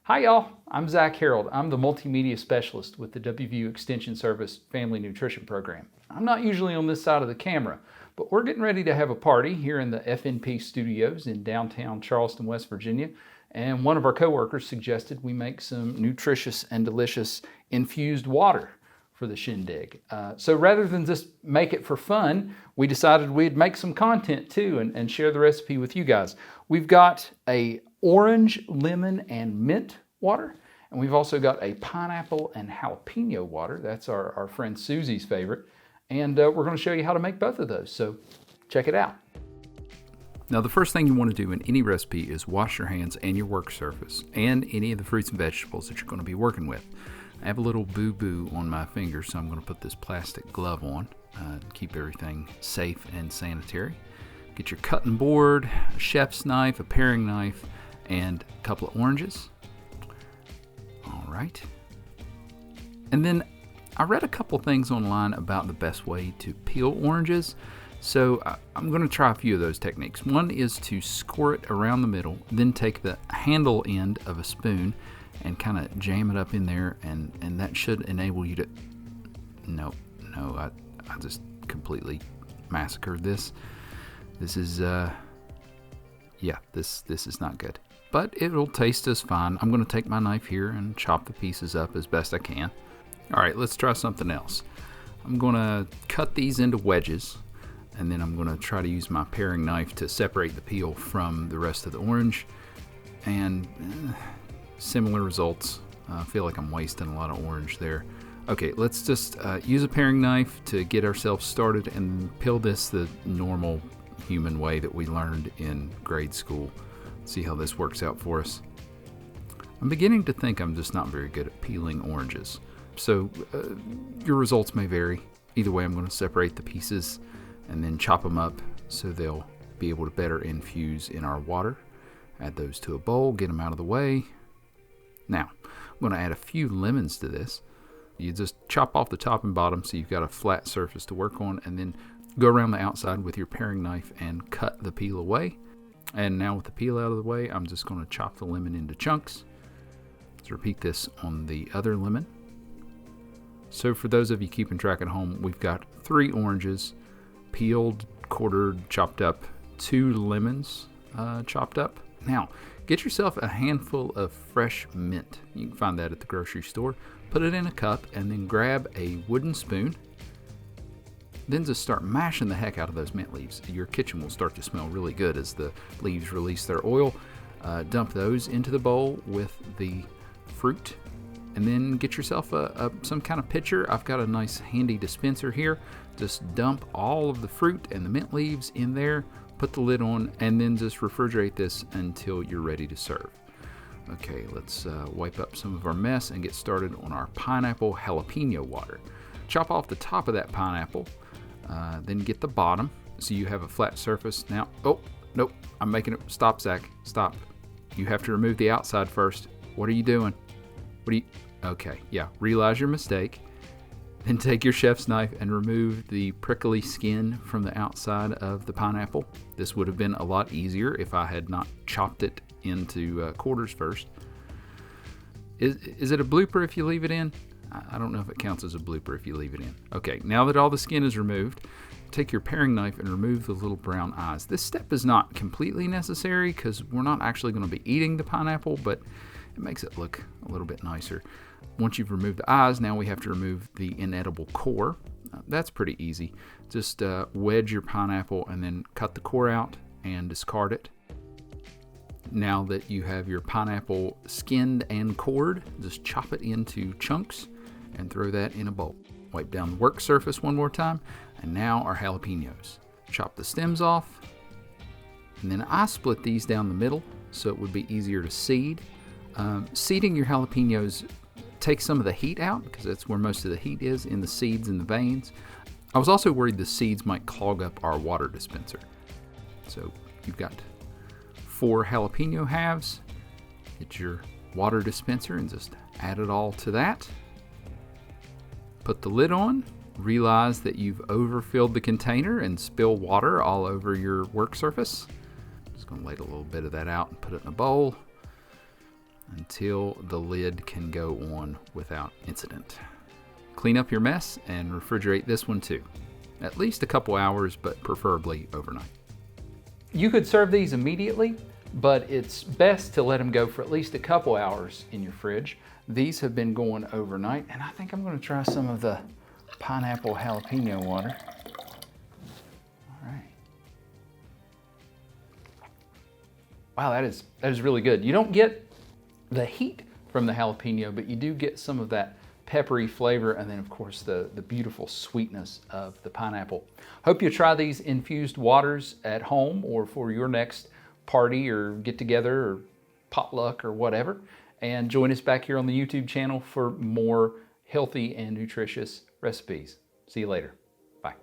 Hi y'all, I'm Zach Harold. I'm the multimedia specialist with the WVU Extension Service Family Nutrition Program. I'm not usually on this side of the camera, but we're getting ready to have a party here in the FNP studios in downtown Charleston, West Virginia. And one of our coworkers suggested we make some nutritious and delicious infused water for the shindig. So rather than just make it for fun, we decided we'd make some content too and share the recipe with you guys. We've got a orange, lemon, and mint water, and we've also got a pineapple and jalapeno water. That's our friend Susie's favorite. And we're going to show you how to make both of those. So check it out. Now, the first thing you want to do in any recipe is wash your hands and your work surface and any of the fruits and vegetables that you're going to be working with. I have a little boo-boo on my finger, so I'm going to put this plastic glove on to keep everything safe and sanitary. Get your cutting board, a chef's knife, a paring knife, and a couple of oranges. All right. And then I read a couple things online about the best way to peel oranges. So I'm going to try a few of those techniques. One is to score it around the middle, then take the handle end of a spoon and kind of jam it up in there, and that should enable you to... No, I just completely massacred this. This is, this is not good. But it'll taste just fine. I'm going to take my knife here and chop the pieces up as best I can. All right, let's try something else. I'm going to cut these into wedges, and then I'm going to try to use my paring knife to separate the peel from the rest of the orange. And similar results. I feel like I'm wasting a lot of orange there. Okay, let's just use a paring knife to get ourselves started and peel this the normal human way that we learned in grade school. See how this works out for us. I'm beginning to think I'm just not very good at peeling oranges. So your results may vary. Either way, I'm going to separate the pieces and then chop them up so they'll be able to better infuse in our water. Add those to a bowl, get them out of the way. Now, I'm going to add a few lemons to this. You just chop off the top and bottom so you've got a flat surface to work on, and then go around the outside with your paring knife and cut the peel away. And now with the peel out of the way, I'm just going to chop the lemon into chunks. Let's repeat this on the other lemon. So for those of you keeping track at home, we've got 3 oranges, peeled, quartered, chopped up, 2 lemons chopped up. Now, get yourself a handful of fresh mint. You can find that at the grocery store. Put it in a cup and then grab a wooden spoon. Then just start mashing the heck out of those mint leaves. Your kitchen will start to smell really good as the leaves release their oil. Dump those into the bowl with the fruit. And then get yourself some kind of pitcher. I've got a nice handy dispenser here. Just dump all of the fruit and the mint leaves in there. Put the lid on and then just refrigerate this until you're ready to serve. Okay, let's wipe up some of our mess and get started on our pineapple jalapeno water. Chop off the top of that pineapple. Then get the bottom so you have a flat surface. Now, oh, nope, I'm making it. Stop, Zach, stop. You have to remove the outside first. What are you doing? Okay, yeah, realize your mistake. Then take your chef's knife and remove the prickly skin from the outside of the pineapple. This would have been a lot easier if I had not chopped it into quarters first. Is it a blooper if you leave it in? I don't know if it counts as a blooper if you leave it in. Okay, now that all the skin is removed, take your paring knife and remove the little brown eyes. This step is not completely necessary because we're not actually going to be eating the pineapple, but it makes it look a little bit nicer. Once you've removed the eyes, now we have to remove the inedible core. That's pretty easy. Just wedge your pineapple and then cut the core out and discard it. Now that you have your pineapple skinned and cored, just chop it into chunks and throw that in a bowl. Wipe down the work surface one more time, and now our jalapenos. Chop the stems off, and then I split these down the middle so it would be easier to seed. Seeding your jalapenos takes some of the heat out because that's where most of the heat is, in the seeds and the veins. I was also worried the seeds might clog up our water dispenser. So you've got 4 jalapeno halves. Get your water dispenser and just add it all to that. Put the lid on. Realize that you've overfilled the container and spill water all over your work surface. Just going to lay a little bit of that out and put it in a bowl. until the lid can go on without incident. Clean up your mess and refrigerate this one too. At least a couple hours, but preferably overnight. You could serve these immediately, but it's best to let them go for at least a couple hours in your fridge. These have been going overnight, and I think I'm going to try some of the pineapple jalapeno water. All right. Wow, that is really good. You don't get the heat from the jalapeno, but you do get some of that peppery flavor, and then of course the beautiful sweetness of the pineapple. Hope you try these infused waters at home or for your next party or get together or potluck or whatever. And join us back here on the YouTube channel for more healthy and nutritious recipes. See you later. Bye.